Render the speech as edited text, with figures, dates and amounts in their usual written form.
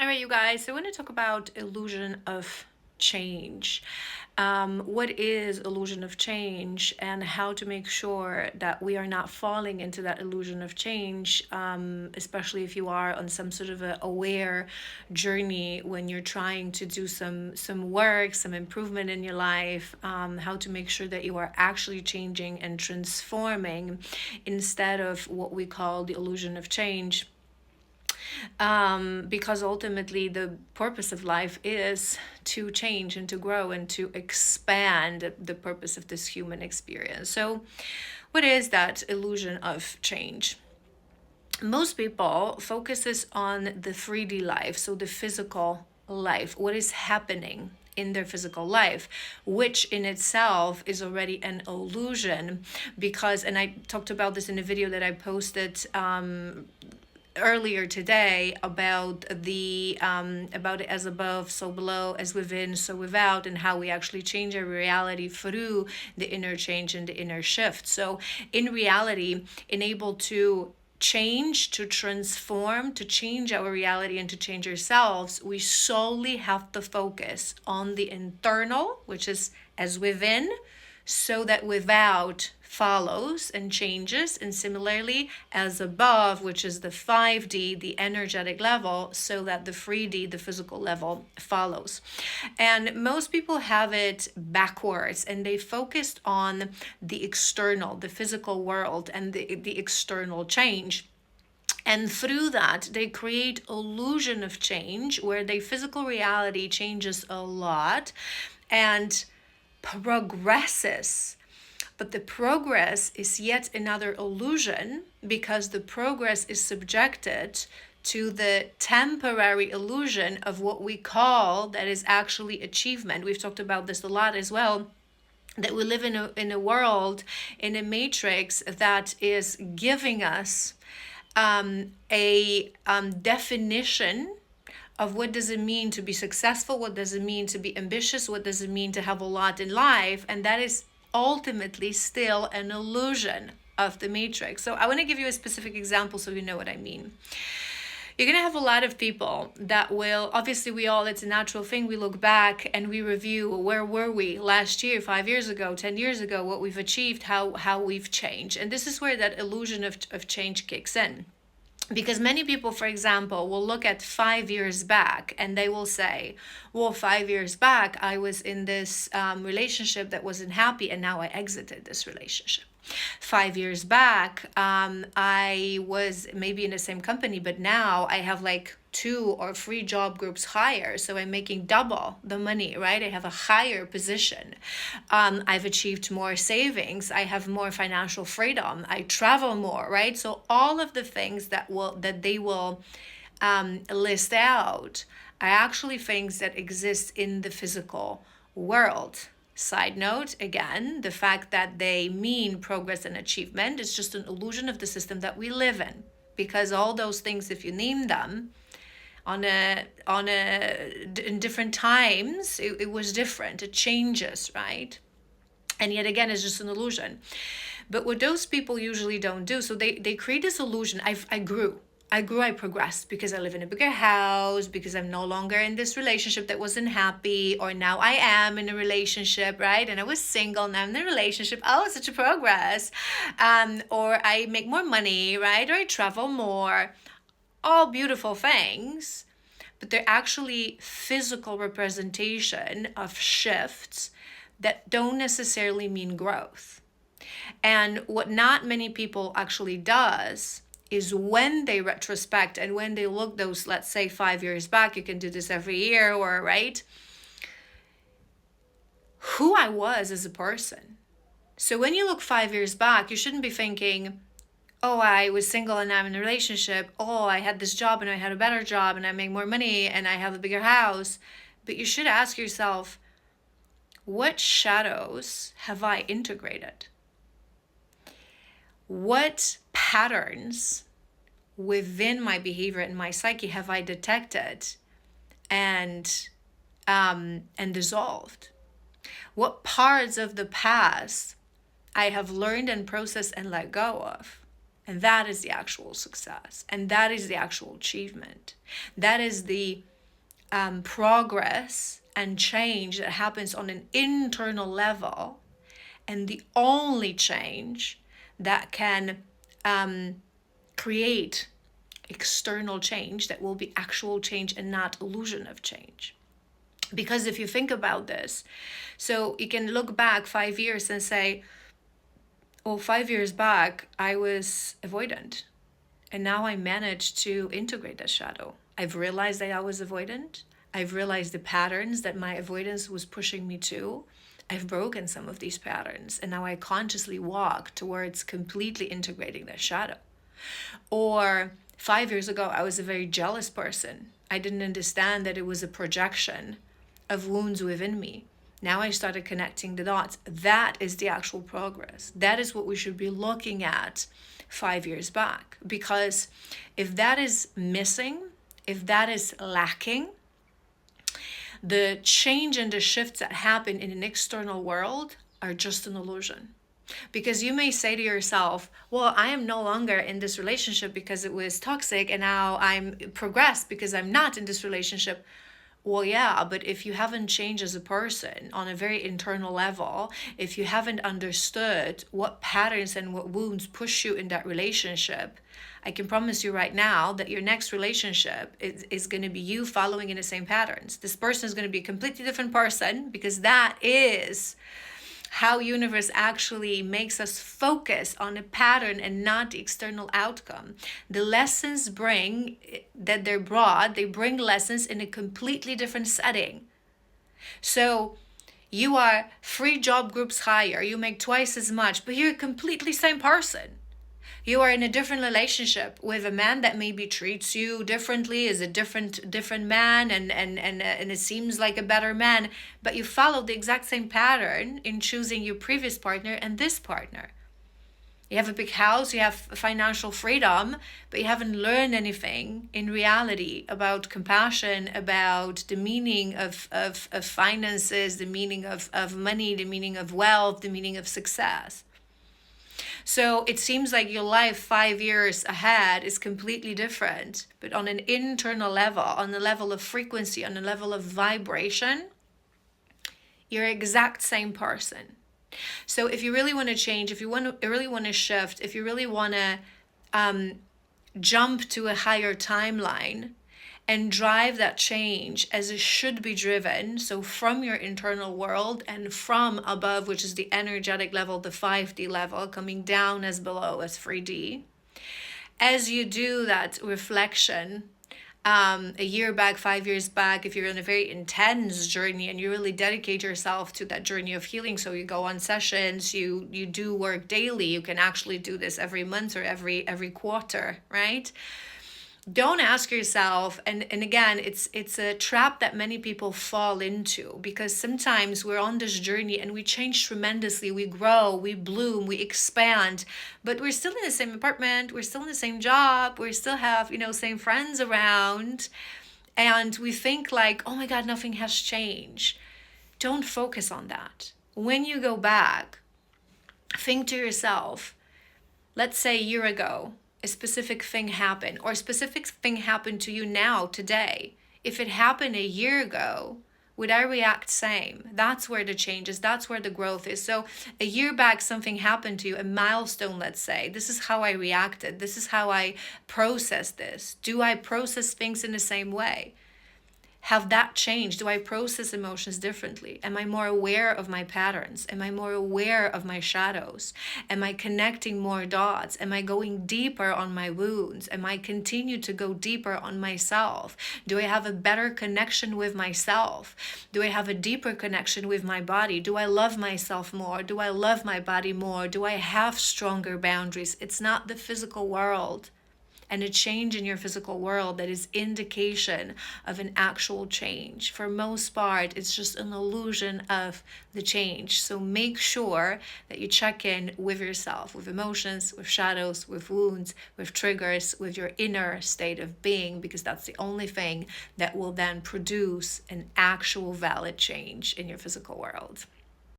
All right, you guys, so I want to talk about illusion of change. What is illusion of change and how to make sure that we are not falling into that illusion of change, especially if you are on some sort of a aware journey when you're trying to do some work, some improvement in your life, how to make sure that you are actually changing and transforming instead of what we call the illusion of change, because ultimately the purpose of life is to change and to grow and to expand the purpose of this human experience. So, what is that illusion of change? Most people focuses on the 3D life, so the physical life, what is happening in their physical life, which in itself is already an illusion. Because, and I talked about this in a video that I posted earlier today about the about as above so below, as within so without, and how we actually change our reality through the inner change and the inner shift. So in reality, enable to change, to transform, to change our reality and to change ourselves, we solely have to focus on the internal, which is as within, so that without follows and changes, and similarly as above, which is the 5D, the energetic level, so that the 3D, the physical level, follows. And most people have it backwards, and they focused on the external, the physical world, and the external change. And through that, they create illusion of change where their physical reality changes a lot and progresses. But the progress is yet another illusion, because the progress is subjected to the temporary illusion of what we call that is actually achievement. We've talked about this a lot as well, that we live in a world, in a matrix that is giving us a definition of what does it mean to be successful, what does it mean to be ambitious, what does it mean to have a lot in life, and that is ultimately still an illusion of the matrix. So I want to give you a specific example so you know what I mean. You're going to have a lot of people that will, obviously we all, it's a natural thing, we look back and we review where were we last year, 5 years ago, 10 years ago, what we've achieved, how we've changed. And this is where that illusion of change kicks in. Because many people, for example, will look at 5 years back and they will say, well, 5 years back, I was in this relationship that wasn't happy and now I exited this relationship. 5 years back, I was maybe in the same company, but now I have like 2 or 3 job groups higher. So I'm making double the money, right? I have a higher position. I've achieved more savings. I have more financial freedom. I travel more, right? So all of the things that they will list out are actually things that exist in the physical world. Side note, again, the fact that they mean progress and achievement is just an illusion of the system that we live in. Because all those things, if you name them, in different times, it was different. It changes, right? And yet again, it's just an illusion. But what those people usually don't do, so they create this illusion. I grew, I progressed because I live in a bigger house, because I'm no longer in this relationship that wasn't happy, or now I am in a relationship, right? And I was single, now I'm in a relationship. Oh, such a progress. Or I make more money, right? Or I travel more. All beautiful things, but they're actually physical representation of shifts that don't necessarily mean growth. And what not many people actually does is when they retrospect and when they look those, let's say 5 years back, you can do this every year, or right, who I was as a person. So when you look 5 years back, you shouldn't be thinking, oh, I was single and now I'm in a relationship. Oh, I had this job and I had a better job and I make more money and I have a bigger house. But you should ask yourself, what shadows have I integrated? What patterns within my behavior and my psyche have I detected and dissolved? What parts of the past I have learned and processed and let go of? And that is the actual success. And that is the actual achievement. That is the progress and change that happens on an internal level, and the only change that can create external change that will be actual change and not illusion of change. Because if you think about this, so you can look back 5 years and say, well, 5 years back, I was avoidant. And now I managed to integrate that shadow. I've realized that I was avoidant. I've realized the patterns that my avoidance was pushing me to. I've broken some of these patterns. And now I consciously walk towards completely integrating that shadow. Or 5 years ago, I was a very jealous person. I didn't understand that it was a projection of wounds within me. Now I started connecting the dots. That is the actual progress. That is what we should be looking at 5 years back. Because if that is missing, if that is lacking, the change and the shifts that happen in an external world are just an illusion. Because you may say to yourself, well, I am no longer in this relationship because it was toxic, and now I'm progressed because I'm not in this relationship. Well, yeah, but if you haven't changed as a person on a very internal level, if you haven't understood what patterns and what wounds push you in that relationship, I can promise you right now that your next relationship is going to be you following in the same patterns. This person is going to be a completely different person, because that is how universe actually makes us focus on a pattern and not the external outcome. The lessons that they're brought, they bring lessons in a completely different setting. So you are 3 job groups higher, you make twice as much, but you're a completely same person. You are in a different relationship with a man that maybe treats you differently, is a different man, and it seems like a better man, but you follow the exact same pattern in choosing your previous partner and this partner. You have a big house, you have financial freedom, but you haven't learned anything in reality about compassion, about the meaning of finances, the meaning of money, the meaning of wealth, the meaning of success. So it seems like your life 5 years ahead is completely different, but on an internal level, on the level of frequency, on the level of vibration, you're exact same person. So if you really want to change, if you really want to shift, if you really want to jump to a higher timeline and drive that change as it should be driven, so from your internal world and from above, which is the energetic level, the 5D level, coming down as below as 3D, as you do that reflection, a year back, 5 years back, if you're in a very intense journey and you really dedicate yourself to that journey of healing, so you go on sessions, you do work daily, you can actually do this every month or every quarter, right? Don't ask yourself, and again, it's a trap that many people fall into, because sometimes we're on this journey and we change tremendously, we grow, we bloom, we expand, but we're still in the same apartment, we're still in the same job, we still have, same friends around, and we think like, oh my God, nothing has changed. Don't focus on that. When you go back, think to yourself, let's say a year ago, a specific thing happened, or a specific thing happened to you now, today. If it happened a year ago, would I react same? That's where the change is. That's where the growth is. So a year back, something happened to you, a milestone, let's say. This is how I reacted. This is how I processed this. Do I process things in the same way? Have that changed? Do I process emotions differently? Am I more aware of my patterns? Am I more aware of my shadows? Am I connecting more dots? Am I going deeper on my wounds? Am I continue to go deeper on myself? Do I have a better connection with myself? Do I have a deeper connection with my body? Do I love myself more? Do I love my body more? Do I have stronger boundaries? It's not the physical world and a change in your physical world that is indication of an actual change. For most part, it's just an illusion of the change. So make sure that you check in with yourself, with emotions, with shadows, with wounds, with triggers, with your inner state of being, because that's the only thing that will then produce an actual valid change in your physical world.